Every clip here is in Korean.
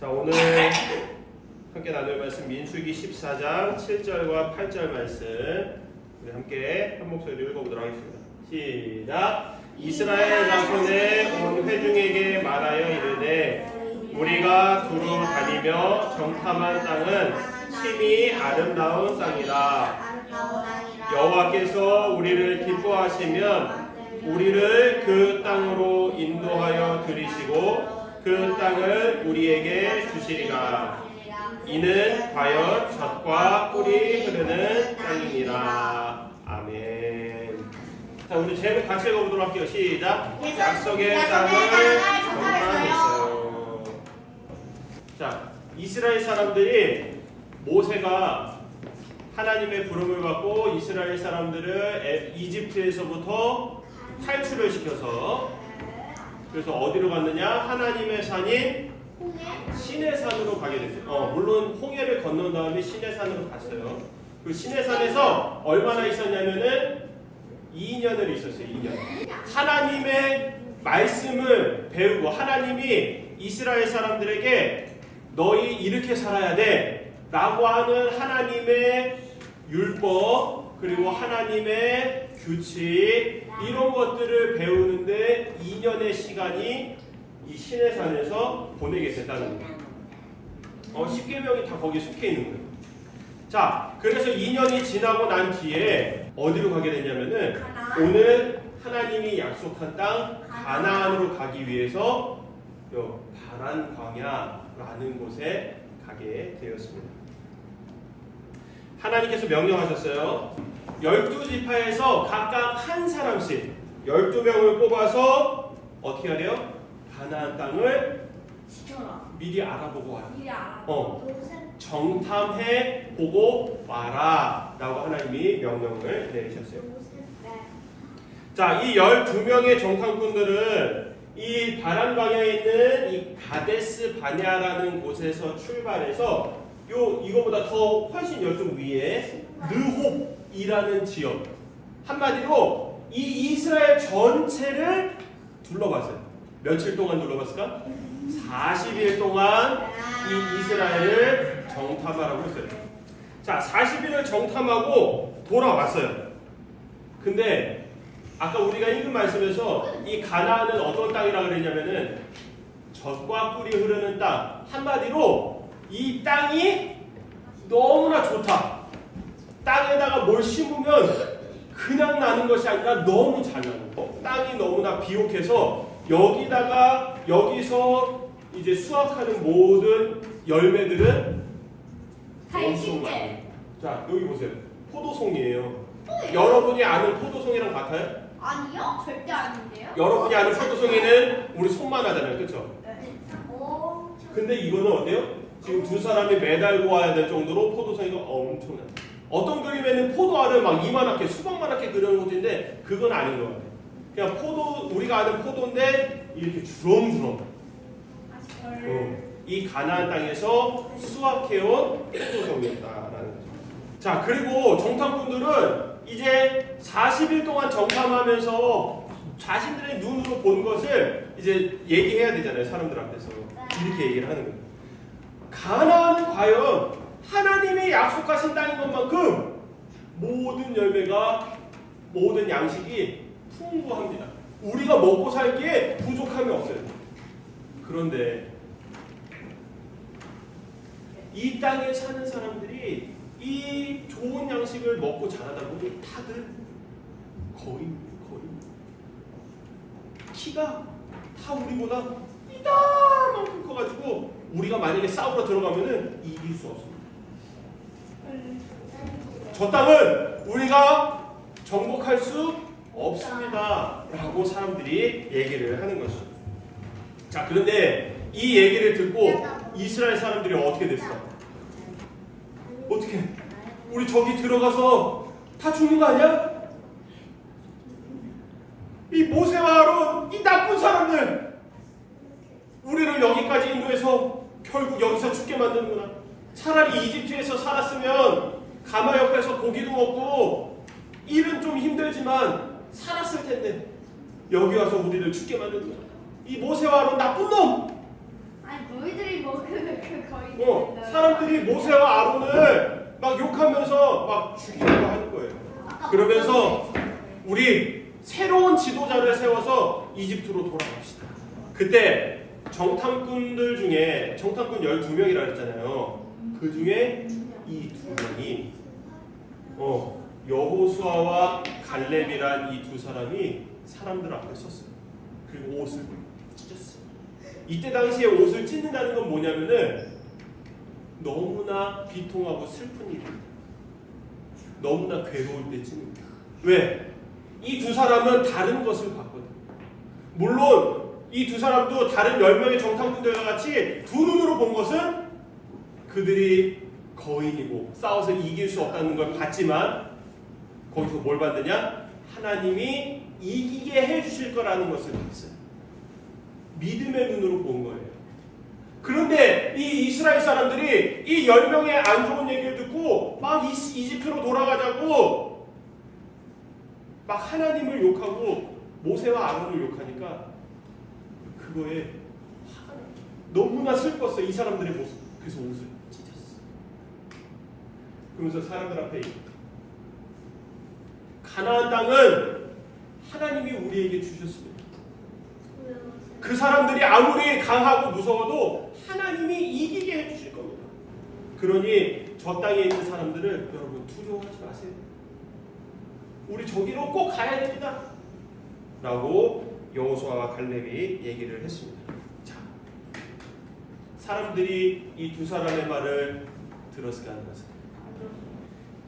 자, 오늘 함께 나눌 말씀 민수기 14장 7절과 8절 말씀 우리 함께 한 목소리로 읽어보도록 하겠습니다. 시작! 이스라엘 자손의 온 회중에게 말하여 이르되 우리가 두루 다니며 정탐한 땅은 심히 아름다운 땅이라. 여호와께서 우리를 기뻐하시면 우리를 그 땅으로 인도하여 들이시고 그 땅을 우리에게 주시리라. 이는 과연 젖과 꿀이 흐르는 땅이니라. 아멘. 자, 우리 제목 같이 읽어보도록 할게요. 시작. 약속의 땅을 정탐했어요. 자, 이스라엘 사람들이 모세가 하나님의 부름을 받고 이스라엘 사람들을 이집트에서부터 탈출을 시켜서 그래서 어디로 갔느냐? 하나님의 산인 시내산으로 가게 됐어요. 물론 홍해를 건넌 다음에 시내산으로 갔어요. 그 시내산에서 얼마나 있었냐면은 2년을 있었어요. 2년. 하나님의 말씀을 배우고 하나님이 이스라엘 사람들에게 너희 이렇게 살아야 돼 라고 하는 하나님의 율법 그리고 하나님의 규칙 이런 것들을 배우는데 2년의 시간이 이 시내산에서 보내게 됐다는 거예요. 10계명이 다 거기에 속해 있는 거예요. 자, 그래서 2년이 지나고 난 뒤에 어디로 가게 됐냐면은 오늘 하나님이 약속한 땅 가나안으로 가기 위해서 바란 광야라는 곳에 가게 되었습니다. 하나님께서 명령하셨어요. 12지파에서 각각 한 사람씩 12명을 뽑아서 어떻게 하래요? 가나안 땅을 미리 알아보고 와라. 정탐해 보고 와라 라고 하나님이 명령을 내리셨어요. 자, 이 12명의 정탐꾼들은 이 바란 광야에 있는 이 가데스 바냐라는 곳에서 출발해서 이거보다 더 훨씬 이쪽 위에 르홉이라는 지역, 한마디로 이 이스라엘 전체를 둘러봤어요. 며칠 동안 둘러봤을까? 40일 동안 이 이스라엘을 정탐하라고 했어요. 자, 40일을 정탐하고 돌아왔어요. 근데 아까 우리가 읽은 말씀에서 이 가나안은 어떤 땅이라고 그랬냐면은 젖과 꿀이 흐르는 땅, 한마디로 이 땅이 너무나 좋다. 땅에다가 뭘 심으면 그냥 나는 것이 아니라 너무 잘 나는 거. 땅이 너무나 비옥해서 여기서 이제 수확하는 모든 열매들은 엄청 많아요. 자, 여기 보세요. 포도송이에요. 여러분이 아는 포도송이랑 같아요? 아니요, 절대 아닌데요. 여러분이 아는 포도송이는 우리 손만 하잖아요, 그렇죠? 네. 근데 이거는 어때요? 지금 두 사람이 매달고 와야 될 정도로 포도송이가 엄청나요. 어떤 그림에는 포도알을 막 이만하게 수박만하게 그려놓은 것도 있는데 그건 아닌 것 같아요. 그냥 우리가 아는 포도인데 이렇게 주렁주렁. 이 가나안 땅에서 수확해온 포도송이었다라는 거죠. 자, 그리고 정탐꾼들은 이제 40일 동안 정탐하면서 자신들의 눈으로 본 것을 이제 얘기해야 되잖아요. 사람들 앞에서. 이렇게 얘기를 하는 거예요. 가나안은 과연 하나님이 약속하신 땅인 것만큼 모든 열매가 모든 양식이 풍부합니다. 우리가 먹고 살기에 부족함이 없어요. 그런데 이 땅에 사는 사람들이 이 좋은 양식을 먹고 자라다 보니 다들 거의 키가 다 우리보다 이따만큼 커가지고 우리가 만약에 싸우러 들어가면은 이길 수 없습니다. 저 땅은 우리가 정복할 수 없습니다 라고 사람들이 얘기를 하는 것이죠. 자, 그런데 이 얘기를 듣고 이스라엘 사람들이 어떻게 됐어? 어떻게? 우리 저기 들어가서 다 죽는 거 아니야? 이 모세와 아론, 이 나쁜 사람들 우리를 여기까지 인도해서 결국 여기서 죽게 만드는구나. 차라리 이집트에서 살았으면 가마 옆에서 고기도 먹고 일은 좀 힘들지만 살았을 텐데 여기 와서 우리를 죽게 만드는구나. 이 모세와 아론 나쁜 놈! 아니 너희들이 먹으면 사람들이 모세와 아론을 막 욕하면서 막 죽이려고 하는 거예요. 그러면서 우리 새로운 지도자를 세워서 이집트로 돌아갑시다. 그때 정탐꾼들 중에 정탐꾼 12명이라 그랬잖아요. 그 중에 이 두 명이 여호수아와 갈렙이란 이 두 사람이 사람들 앞에 섰어요. 그리고 옷을 찢었어요. 이때 당시에 옷을 찢는다는 건 뭐냐면은 너무나 비통하고 슬픈 일입니다. 너무나 괴로울 때 찢는 거예요. 왜? 이 두 사람은 다른 것을 봤거든요. 물론 이 두 사람도 다른 10명의 정탐꾼들과 같이 두 눈으로 본 것은 그들이 거인이고 싸워서 이길 수 없다는 걸 봤지만 거기서 뭘 봤느냐? 하나님이 이기게 해주실 거라는 것을 봤어요. 믿음의 눈으로 본 거예요. 그런데 이 이스라엘 사람들이 이 10명의 안 좋은 얘기를 듣고 막 이집트로 돌아가자고 막 하나님을 욕하고 모세와 아론을 욕하니까 그거에 화가 나요. 너무나 슬펐어 이 사람들의 모습. 그래서 옷을 찢었어. 그러면서 사람들 앞에 가나안 땅은 하나님이 우리에게 주셨습니다. 그 사람들이 아무리 강하고 무서워도 하나님이 이기게 해주실 겁니다. 그러니 저 땅에 있는 사람들을 여러분 두려워하지 마세요. 우리 저기로 꼭 가야 됩니다. 라고 여호수아와 갈렙이 얘기를 했습니다. 자, 사람들이 이 두 사람의 말을 들었을까 하는 것은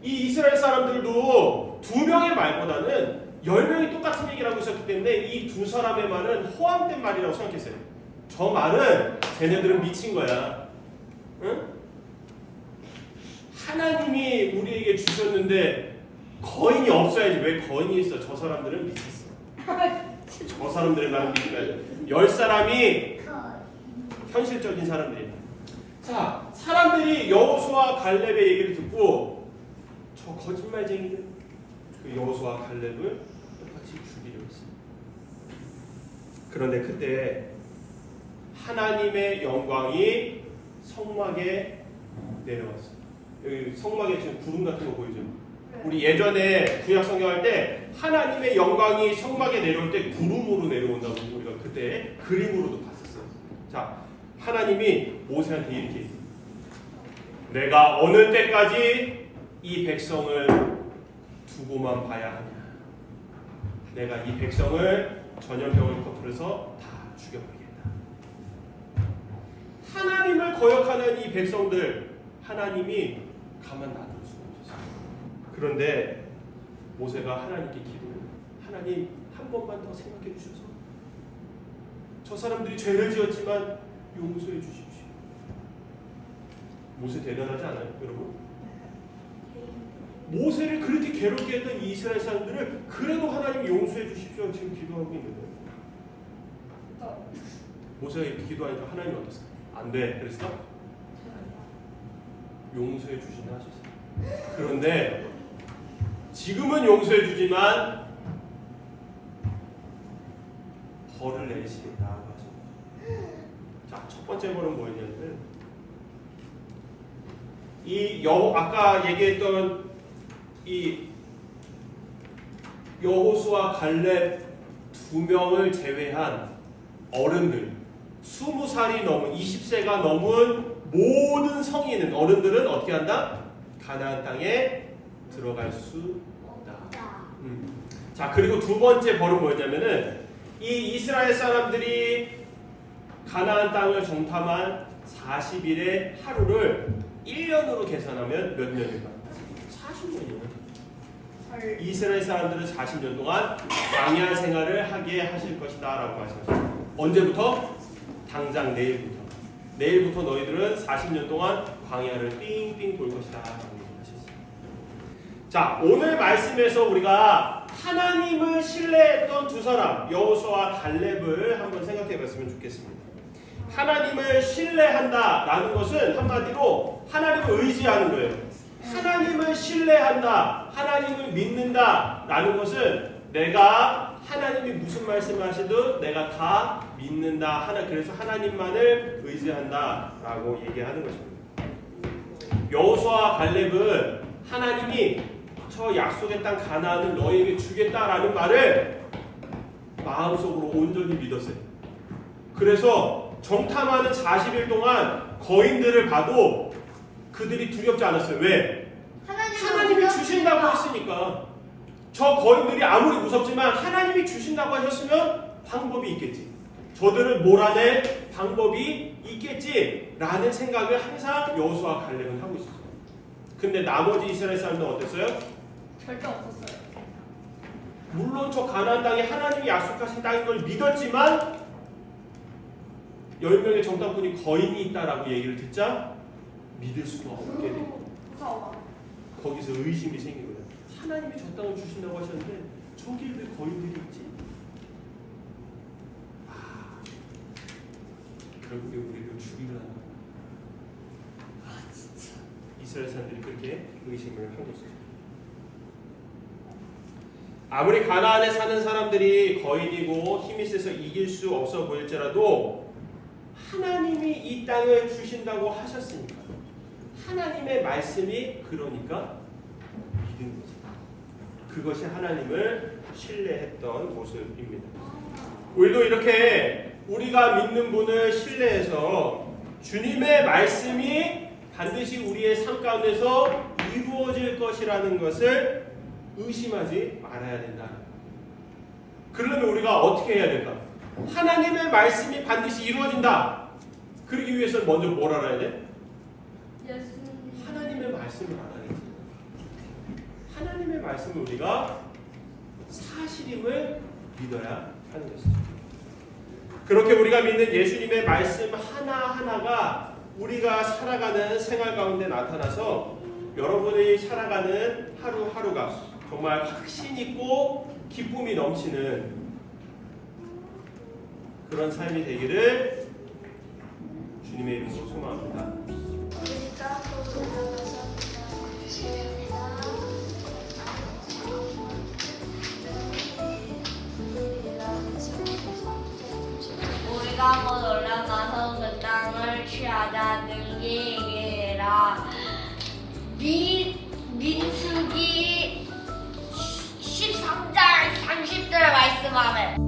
이 이스라엘 사람들도 두 명의 말보다는 10명이 똑같은 얘기를 하고 있었기 때문에 이 두 사람의 말은 허황된 말이라고 생각했어요. 저 말은 쟤네들은 미친 거야. 응? 하나님이 우리에게 주셨는데 거인이 없어야지. 왜 거인이 있어? 저 사람들은 미쳤어. 저 사람들의 말은 믿지 말자. 10사람이 현실적인 사람들이다. 자, 사람들이 여호수아 갈렙의 얘기를 듣고 저 거짓말쟁이들 그 여호수아 갈렙을 똑같이 죽이려 했습니다. 그런데 그때 하나님의 영광이 성막에 내려왔어요. 여기 성막에 지금 구름 같은 거 보이죠? 우리 예전에 구약 성경 할 때 하나님의 영광이 성막에 내려올 때 구름으로 내려온다고 우리가 그때 그림으로도 봤었어요. 자, 하나님이 모세한테 이렇게 했어요. 내가 어느 때까지 이 백성을 두고만 봐야 하냐. 내가 이 백성을 전염병을 퍼뜨려서 다 죽여버리겠다. 하나님을 거역하는 이 백성들 하나님이 가만 놔둘 수가 없었어요. 그런데 모세가 하나님께 기도해요. 하나님 한 번만 더 생각해 주셔서 저 사람들이 죄를 지었지만 용서해 주십시오. 모세 대단하지 않아요, 여러분? 모세를 그렇게 괴롭게 했던 이 이스라엘 사람들을 그래도 하나님 용서해 주십시오 지금 기도하고 있는 거예요. 모세가 이렇게 기도하니까 하나님이 어땠어요? 안 돼, 그랬어? 용서해 주신다 하셨어요. 그런데 지금은 용서해 주지만 벌을 내리시겠다 하셨어요. 자, 첫 번째 벌은 뭐였냐면 아까 얘기했던 이 여호수아 갈렙 두 명을 제외한 어른들 20살이 넘은 20세가 넘은 모든 성인은 어른들은 어떻게 한다? 가나안 땅에 들어갈 수 없다. 자, 그리고 두 번째 벌은 뭐였냐면은 이 이스라엘 사람들이 가나안 땅을 정탐한 40일의 하루를 1년으로 계산하면 몇 년일까? 40년이요. 이스라엘 사람들은 40년 동안 광야 생활을 하게 하실 것이다 라고 말씀하셨어요. 언제부터? 당장 내일부터. 내일부터 너희들은 40년 동안 광야를 삥삥 돌 것이다 라고 얘기하셨어요. 자, 오늘 말씀에서 우리가 하나님을 신뢰했던 두 사람 여호수아와 갈렙을 한번 생각해 봤으면 좋겠습니다. 하나님을 신뢰한다라는 것은 한마디로 하나님을 의지하는 거예요. 하나님을 신뢰한다, 하나님을 믿는다라는 것은 내가 하나님이 무슨 말씀하시든 내가 다 믿는다. 그래서 하나님만을 의지한다라고 얘기하는 것입니다. 여호수아와 갈렙은 하나님이 저 약속의 땅 가나안을 너희에게 주겠다라는 말을 마음속으로 온전히 믿었어요. 그래서 정탐하는 40일 동안 거인들을 봐도 그들이 두렵지 않았어요. 왜? 하나님이 주신다고 했으니까. 저 거인들이 아무리 무섭지만 하나님이 주신다고 하셨으면 방법이 있겠지. 저들을 몰아낼 방법이 있겠지 라는 생각을 항상 여호수아와 갈렙은 하고 있었어요. 근데 나머지 이스라엘 사람들은 어땠어요? 절대 없었어요. 물론 저 가나안 땅이 하나님이 약속하신 땅인 걸 믿었지만 10명의 정탐꾼이 거인이 있다라고 얘기를 듣자 믿을 수가 없게 돼요. 무서워. 거기서 의심이 생긴 거예요. 하나님이 저 땅을 주신다고 하셨는데 저기 왜 거인들이 있지? 결국에 우리를 죽이려 하는 거예요. 진짜. 이스라엘 사람들이 그렇게 의심을 한 것이죠. 아무리 가나안에 사는 사람들이 거인이고 힘이 세서 이길 수 없어 보일지라도 하나님이 이 땅을 주신다고 하셨으니까 하나님의 말씀이 그러니까 믿은 거죠. 그것이 하나님을 신뢰했던 모습입니다. 우리도 이렇게 우리가 믿는 분을 신뢰해서 주님의 말씀이 반드시 우리의 삶 가운데서 이루어질 것이라는 것을 의심하지 말아야 된다. 그러면 우리가 어떻게 해야 될까? 하나님의 말씀이 반드시 이루어진다. 그러기 위해서는 먼저 뭘 알아야 돼? 하나님의 말씀을 알아야지. 하나님의 말씀을 우리가 사실임을 믿어야 하는 것이죠. 그렇게 우리가 믿는 예수님의 말씀 하나하나가 우리가 살아가는 생활 가운데 나타나서 여러분이 살아가는 하루하루가 정말 확신 있고 기쁨이 넘치는 그런 삶이 되기를 주님의 이름으로 소망합니다. 우리가 곧 올라가서 그 땅을 취하자는 게 이게라. 민수기 13장 30절 말씀하면